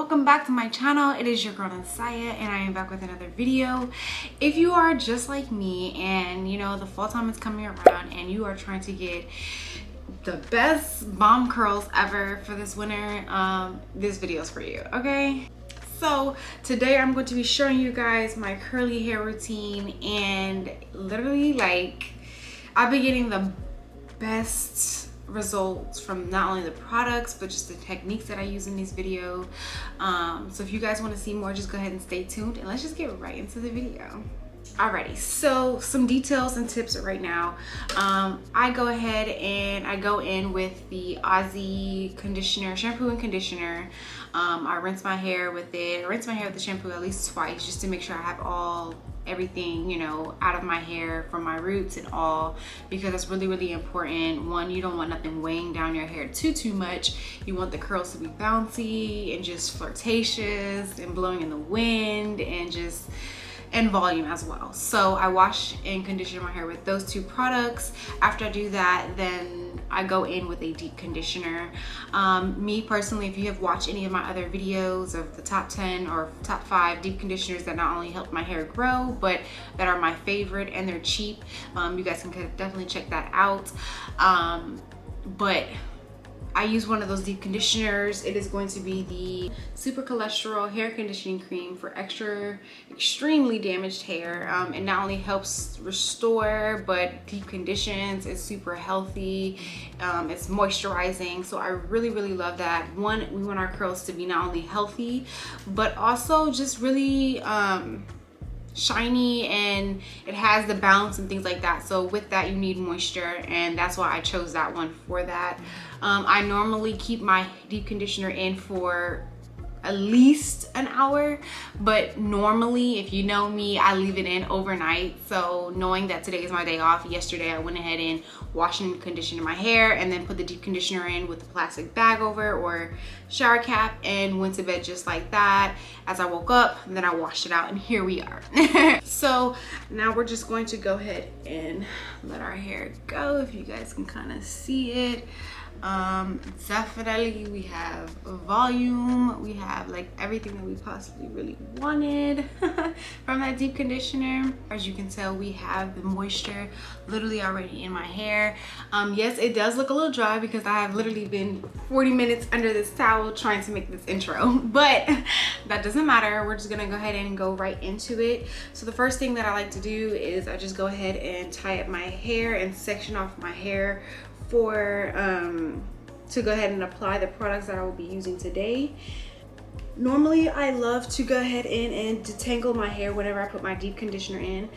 welcome back to my channel. It is your girl Nisiah and I am back with another video. If you are just like me and you know the fall time is coming around and you are trying to get the best bomb curls ever for this winter, this video is for you, okay? So today I'm going to be showing you guys my curly hair routine, and literally like I've been getting the best results from not only the products but just the techniques that I use in these videos. So if you guys want to see more, just go ahead and stay tuned and let's just get right into the video. Alrighty, so some details and tips right now. I go ahead and I go in with the Aussie conditioner, shampoo and conditioner. I rinse my hair with it. I rinse my hair with the shampoo at least twice just to make sure I have everything, you know, out of my hair from my roots and all, because it's really important. One, you don't want nothing weighing down your hair too much. You want the curls to be bouncy and just flirtatious and blowing in the wind and volume as well. So I wash and condition my hair with those two products. After I do that, then I go in with a deep conditioner. Me personally, if you have watched any of my other videos of the top 10 or top 5 deep conditioners that not only help my hair grow but that are my favorite and they're cheap, you guys can definitely check that out. But I use one of those deep conditioners. It is going to be the Super Cholesterol Hair Conditioning Cream for extremely damaged hair. It not only helps restore, but deep conditions. It's super healthy. It's moisturizing. So I really love that. One, we want our curls to be not only healthy, but also just really shiny, and it has the bounce and things like that. So with that, you need moisture, and that's why I chose that one for that. I normally keep my deep conditioner in for at least an hour, but normally, if you know me, I leave it in overnight. So knowing that today is my day off, yesterday I went ahead and washed and conditioned my hair and then put the deep conditioner in with a plastic bag over or shower cap and went to bed just like that. As I woke up, and then I washed it out, and here we are. So now we're just going to go ahead and let our hair go. If you guys can kind of see it, definitely we have volume, we have like everything that we possibly really wanted from that deep conditioner. As you can tell, we have the moisture literally already in my hair. Yes, it does look a little dry because I have literally been 40 minutes under this towel trying to make this intro, but that doesn't matter. We're just gonna go ahead and go right into it. So the first thing that I like to do is I just go ahead and tie up my hair and section off my hair to go ahead and apply the products that I will be using today. Normally I love to go ahead and detangle my hair whenever I put my deep conditioner in,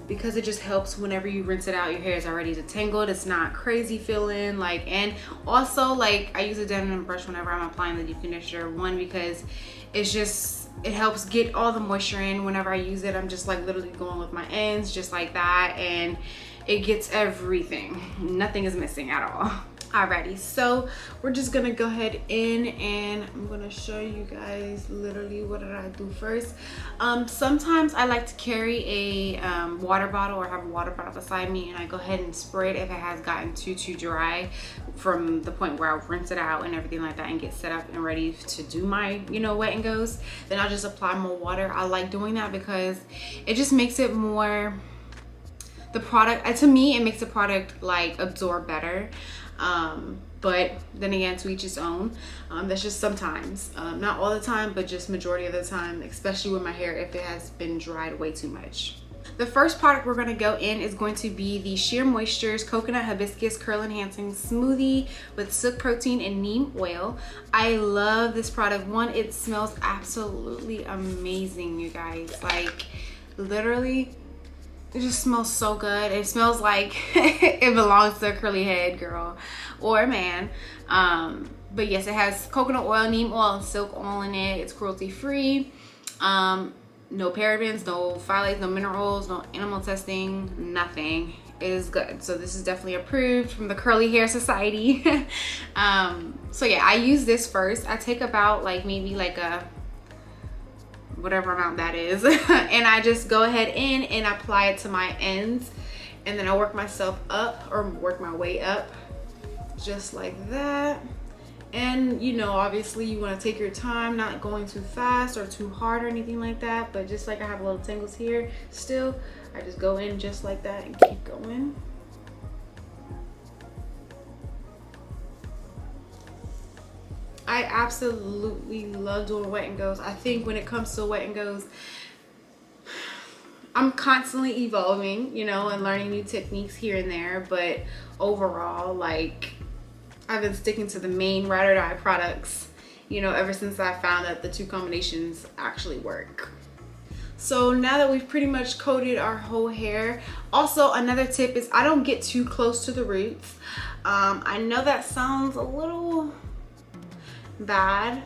because it just helps whenever you rinse it out, your hair is already detangled. It's not crazy feeling like, and also like I use a denim brush whenever I'm applying the deep conditioner. One, because it helps get all the moisture in. Whenever I use it, I'm just like literally going with my ends just like that, and it gets everything. Nothing is missing at all. Alrighty, so we're just gonna go ahead in and I'm gonna show you guys literally what did I do first. Sometimes I like to carry a water bottle or have a water bottle beside me, and I go ahead and spray it if it has gotten too dry from the point where I rinse it out and everything like that and get set up and ready to do my, you know, wet and goes. Then I'll just apply more water. I like doing that because it just makes it more, the product, to me, it makes the product like absorb better. But then again, to each his own. That's just sometimes, not all the time, but just majority of the time, especially with my hair if it has been dried way too much. The first product we're going to go in is going to be the Sheer Moisture's Coconut Hibiscus Curl Enhancing Smoothie with Silk Protein and Neem Oil. I love this product. One, it smells absolutely amazing, you guys. Like literally, it just smells so good. It smells like it belongs to a curly head girl or man. But yes, it has coconut oil, neem oil, and silk oil in it. It's cruelty free. No parabens, no phthalates, no minerals, no animal testing, nothing. It is good. So this is definitely approved from the Curly Hair Society. So yeah, I use this first. I take about like maybe like a whatever amount that is and I just go ahead in and apply it to my ends, and then I work myself up or work my way up just like that, And you know, obviously you want to take your time, not going too fast or too hard or anything like that. But just like I have little tangles here still, I just go in just like that and keep going. I absolutely love doing wet and goes. I think when it comes to wet and goes, I'm constantly evolving, you know, and learning new techniques here and there. But overall, like, I've been sticking to the main ride or die products, you know, ever since I found that the two combinations actually work. So now that we've pretty much coated our whole hair, also another tip is I don't get too close to the roots. I know that sounds a little bad,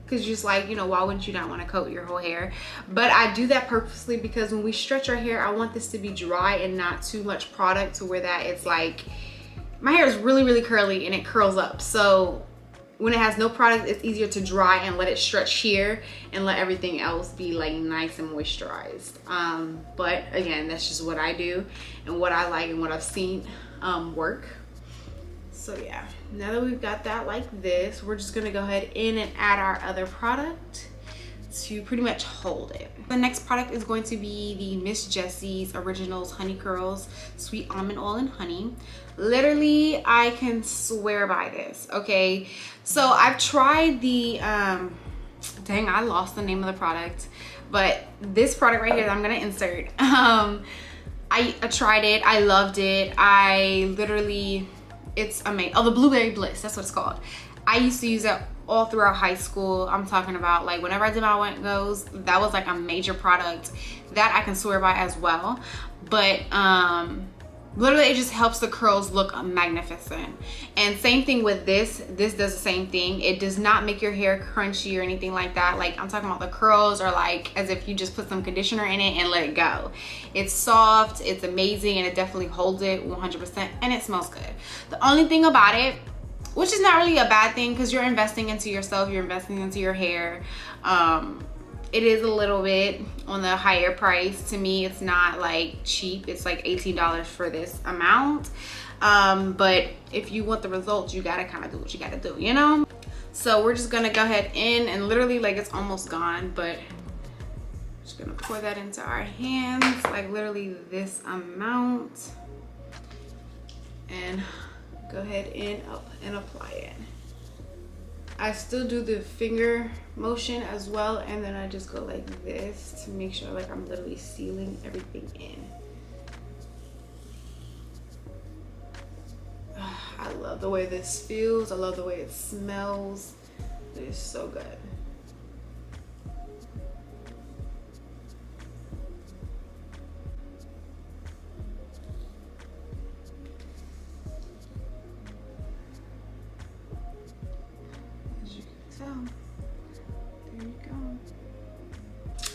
because just like, you know, why wouldn't you not want to coat your whole hair? But I do that purposely because when we stretch our hair, I want this to be dry and not too much product to where that it's like, my hair is really, really curly and it curls up. So when it has no product, it's easier to dry and let it stretch here and let everything else be like nice and moisturized. But again, that's just what I do and what I like and what I've seen work. So yeah, now that we've got that like this, we're just gonna go ahead in and add our other product to pretty much hold it. The next product is going to be the Miss Jessie's Originals Honey Curls Sweet Almond Oil and Honey. Literally, I can swear by this, okay? So I've tried the, dang, I lost the name of the product, but this product right here that I'm gonna insert, I tried it, I loved it, I literally, it's amazing. Oh, the Blueberry Bliss, that's what it's called. I used to use it all throughout high school. I'm talking about like whenever I did my wet goes, that was like a major product that I can swear by as well. But literally it just helps the curls look magnificent. And same thing with this does the same thing. It does not make your hair crunchy or anything like that. Like I'm talking about the curls are like as if you just put some conditioner in it and let it go. It's soft, it's amazing, and it definitely holds it 100%, and it smells good. The only thing about it, which is not really a bad thing because you're investing into yourself, you're investing into your hair. It is a little bit on the higher price. To me, it's not like cheap. It's like $18 for this amount. But if you want the results, you gotta kind of do what you gotta do, you know? So we're just gonna go ahead in and literally like it's almost gone, but just gonna pour that into our hands, like literally this amount. And go ahead and apply it. I still do the finger motion as well, and then I just go like this to make sure like I'm literally sealing everything in. I love the way this feels. I love the way it smells. It is so good.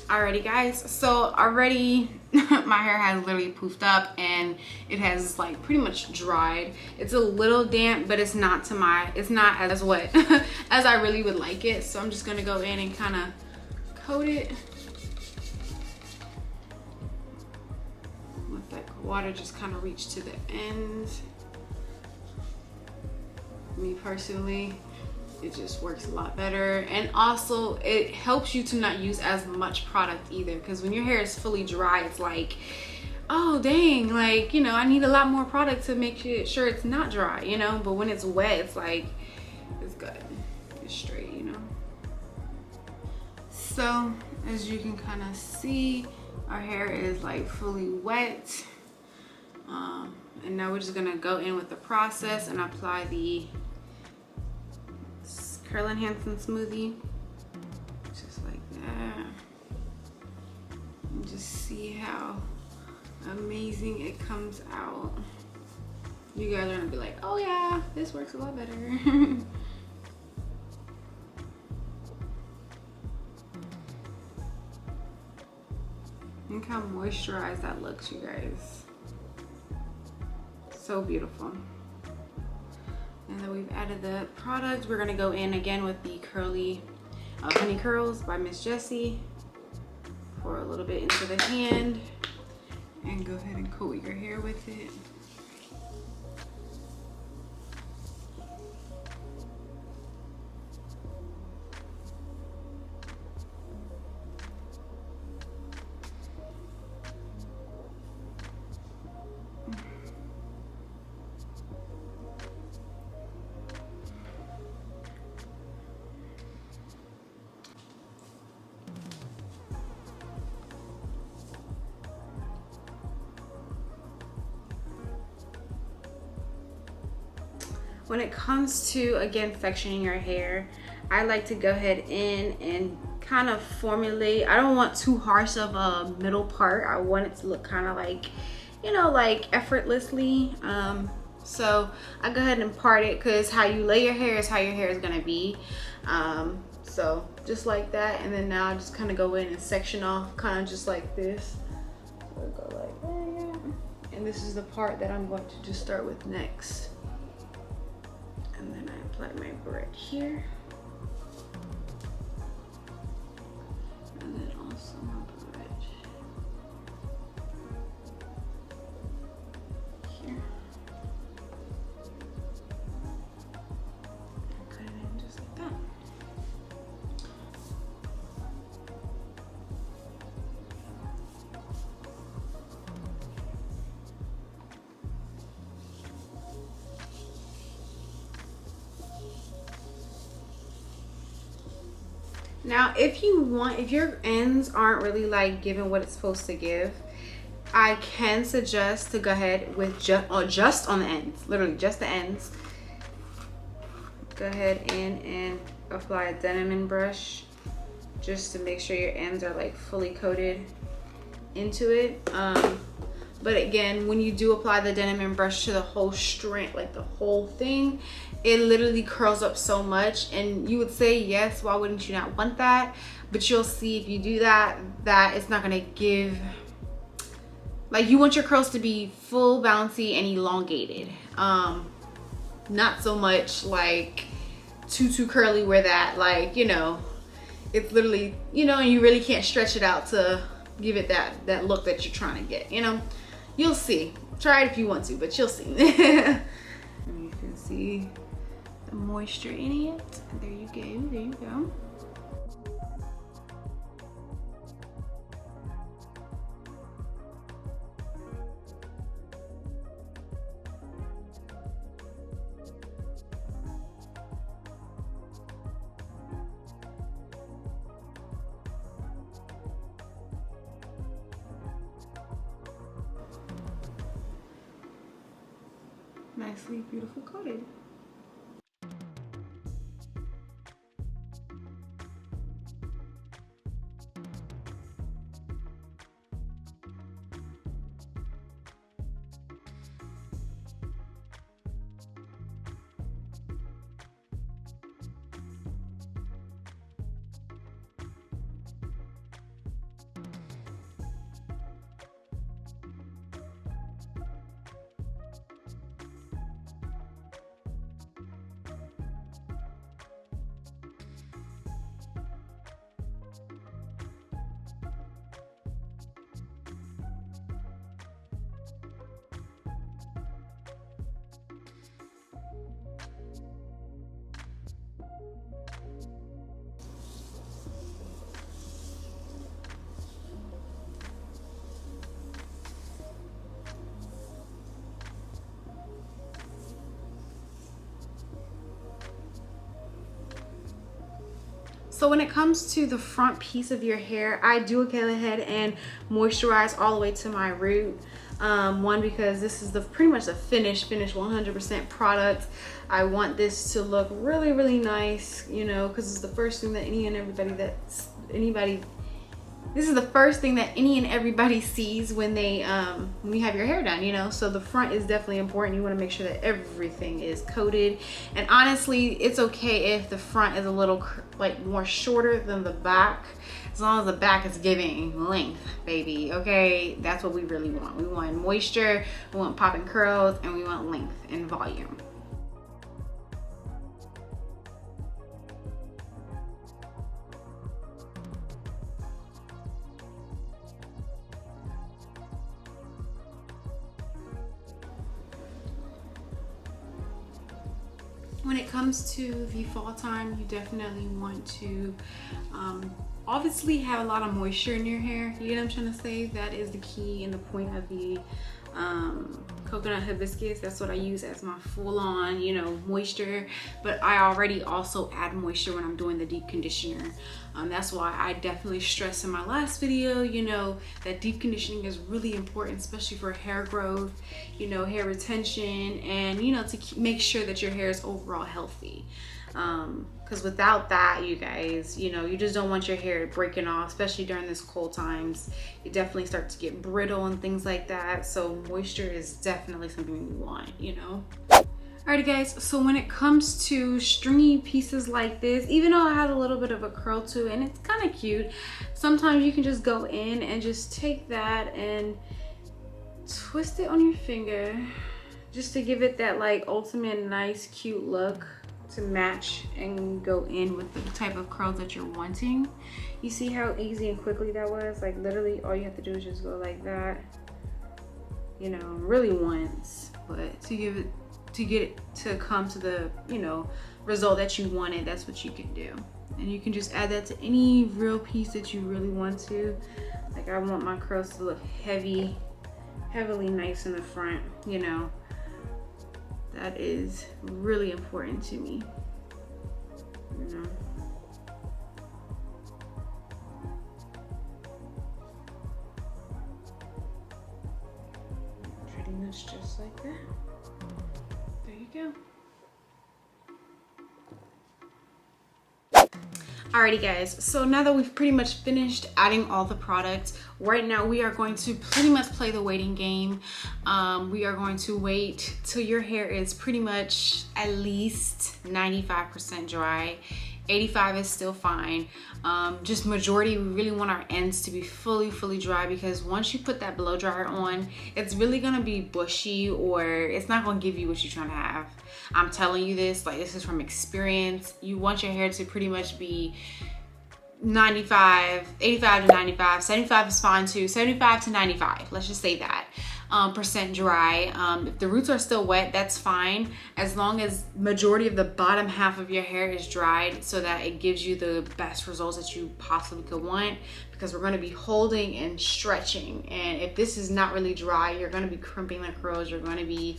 Alrighty guys, so already my hair has literally poofed up and it has like pretty much dried. It's a little damp, but it's not as wet as I really would like it. So I'm just gonna go in and kind of coat it. Let that water just kind of reach to the end. Me personally, it just works a lot better, and also it helps you to not use as much product either, because when your hair is fully dry, it's like, oh dang, like, you know, I need a lot more product to make sure it's not dry, you know. But when it's wet, it's like, it's good, it's straight, you know. So as you can kind of see, our hair is like fully wet, and now we're just gonna go in with the process and apply the Curl Enhancing Smoothie, just like that, and just see how amazing it comes out. You guys are gonna be like, oh yeah, this works a lot better. Look how moisturized that looks, you guys. So beautiful. And then we've added the product. We're gonna go in again with the curly Honey Curls by Miss Jessie. Pour a little bit into the hand and go ahead and coat your hair with it. When it comes to, again, sectioning your hair, I like to go ahead in and kind of formulate. I don't want too harsh of a middle part. I want it to look kind of like, you know, like effortlessly. So I go ahead and part it, because how you lay your hair is how your hair is gonna be. So just like that, and then now I just kind of go in and section off, kind of just like this. So go like that, and this is the part that I'm going to just start with next. And then I apply my barrette here. And then also my barrette here. And cut it in just like that. Now, if you want, if your ends aren't really like giving what it's supposed to give, I can suggest to go ahead with just on the ends, literally just the ends. Go ahead in and apply a denim brush just to make sure your ends are like fully coated into it. But again, when you do apply the denim brush to the whole strand, like the whole thing, it literally curls up so much. And you would say, yes, why wouldn't you not want that? But you'll see if you do that, that it's not gonna give, like, you want your curls to be full, bouncy, and elongated. Not so much like too curly where that, like, you know, it's literally, you know, and you really can't stretch it out to give it that look that you're trying to get, you know. You'll see. Try it if you want to, but you'll see. And you can see the moisture in it. There you go. There you go. Nicely, beautiful coated. So when it comes to the front piece of your hair, I do go ahead and moisturize all the way to my root. One, because this is pretty much the finished 100% product. I want this to look really, really nice, you know, because it's the first thing that this is the first thing that any and everybody sees when they when you have your hair done, you know. So the front is definitely important. You want to make sure that everything is coated. And honestly, it's okay if the front is a little like more shorter than the back, as long as the back is giving length, baby. Okay, that's what we really want. We want moisture, we want popping curls, and we want length and volume. When it comes to the fall time, you definitely want to obviously have a lot of moisture in your hair. You know what I'm trying to say? That is the key and the point of the Coconut hibiscus, that's what I use as my full-on, you know, moisture, but I already also add moisture when I'm doing the deep conditioner. That's why I definitely stressed in my last video, you know, that deep conditioning is really important, especially for hair growth, you know, hair retention, and, you know, to make sure that your hair is overall healthy. Because without that, you guys, you know, you just don't want your hair breaking off, especially during this cold times. You definitely start to get brittle and things like that. So moisture is definitely something we want, you know. Alrighty guys, so when it comes to stringy pieces like this, even though it has a little bit of a curl to it and it's kind of cute, sometimes you can just go in and just take that and twist it on your finger just to give it that like ultimate nice cute look to match and go in with the type of curls that you're wanting. You see how easy and quickly that was? Like literally all you have to do is just go like that, you know, really once, but to get it to come to the, you know, result that you wanted, that's what you can do. And you can just add that to any real piece that you really want to. Like I want my curls to look heavily nice in the front, you know. That is really important to me, you know. Pretty much just like that. There you go. Alrighty guys, so now that we've pretty much finished adding all the products, right now we are going to pretty much play the waiting game. We are going to wait till your hair is pretty much at least 95% dry. 85 is still fine. Just majority, we really want our ends to be fully dry, because once you put that blow dryer on, it's really gonna be bushy, or it's not gonna give you what you're trying to have. I'm telling you this, like this is from experience. You want your hair to pretty much be 85 to 95, 75 is fine too, 75 to 95, let's just say that. Percent dry. If the roots are still wet, that's fine, as long as majority of the bottom half of your hair is dried, so that it gives you the best results that you possibly could want, because we're going to be holding and stretching, and if this is not really dry, you're going to be crimping the curls, you're going to be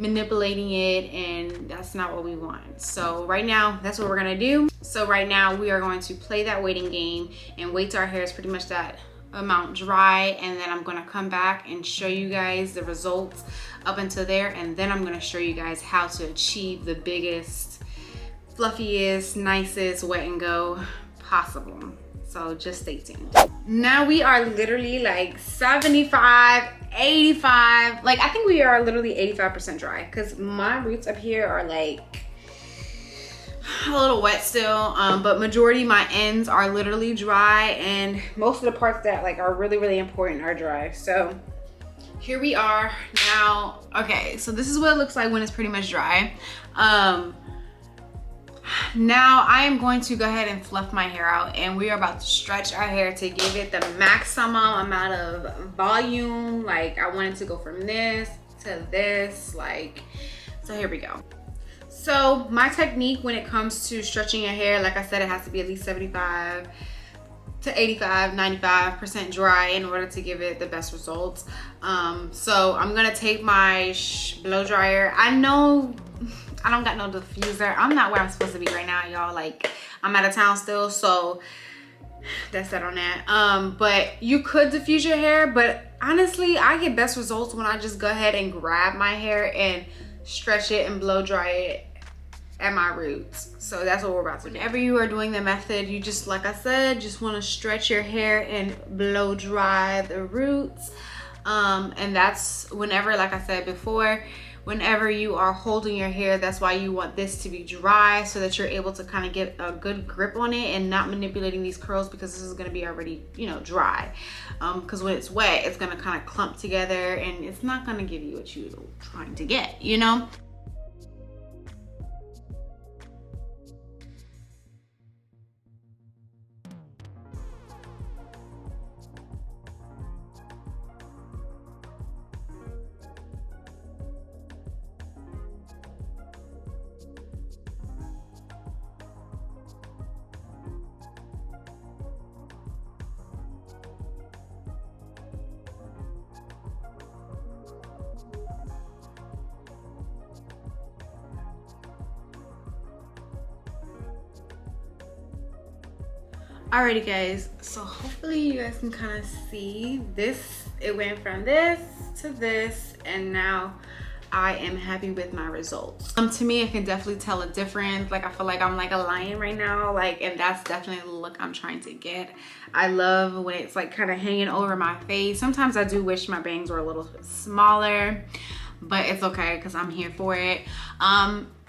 manipulating it, and that's not what we want. So right now, that's what we're going to do. So right now we are going to play that waiting game and wait till our hair is pretty much that amount dry, and then I'm going to come back and show you guys the results up until there, and then I'm going to show you guys how to achieve the biggest, fluffiest, nicest wet and go possible. So just stay tuned. Now we are literally like 75, 85, like I think we are literally 85% dry, because my roots up here are like a little wet still, but majority my ends are literally dry, and most of the parts that like are really important are dry. So here we are now. Okay, so this is what it looks like when it's pretty much dry. Now I am going to go ahead and fluff my hair out, and we are about to stretch our hair to give it the maximum amount of volume. Like I want it to go from this to this, like, so here we go. So my technique when it comes to stretching your hair, like I said, it has to be at least 75 to 85, 95% dry in order to give it the best results. So I'm gonna take my blow dryer. I know I don't got no diffuser. I'm not where I'm supposed to be right now, y'all. Like I'm out of town still, so that's that on that. But you could diffuse your hair, but honestly, I get best results when I just go ahead and grab my hair and stretch it and blow dry it at my roots. So that's what we're about to do. Whenever you are doing the method, you just, like I said, just want to stretch your hair and blow dry the roots. And that's whenever, like I said before, whenever you are holding your hair, that's why you want this to be dry, so that you're able to kind of get a good grip on it and not manipulating these curls, because this is going to be already, you know, dry. Because when it's wet, it's going to kind of clump together and it's not going to give you what you're trying to get, you know. Alrighty guys, so hopefully you guys can kind of see this. It went from this to this, and now I am happy with my results. To me, I can definitely tell a difference. Like, I feel like I'm like a lion right now, like, and that's definitely the look I'm trying to get. I love when it's like kind of hanging over my face. Sometimes I do wish my bangs were a little bit smaller, but it's okay because I'm here for it.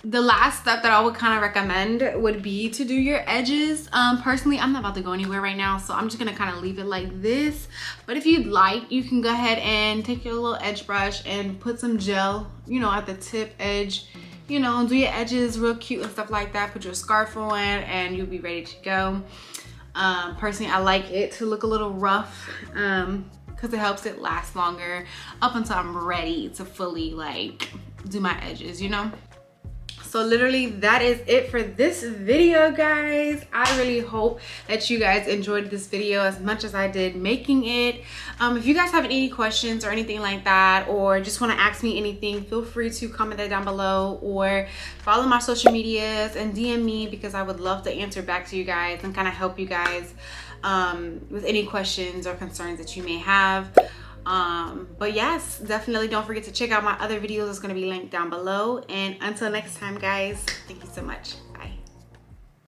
The last step that I would kind of recommend would be to do your edges. Personally, I'm not about to go anywhere right now, so I'm just gonna kind of leave it like this. But if you'd like, you can go ahead and take your little edge brush and put some gel, you know, at the tip edge, you know, do your edges real cute and stuff like that. Put your scarf on and you'll be ready to go. Personally, I like it to look a little rough because it helps it last longer up until I'm ready to fully like do my edges, you know. So literally that is it for this video, guys. I really hope that you guys enjoyed this video as much as I did making it. If you guys have any questions or anything like that, or just want to ask me anything, feel free to comment that down below, or follow my social medias and DM me, because I would love to answer back to you guys and kind of help you guys with any questions or concerns that you may have. But yes, definitely don't forget to check out my other videos. It's going to be linked down below. And until next time, guys, thank you so much.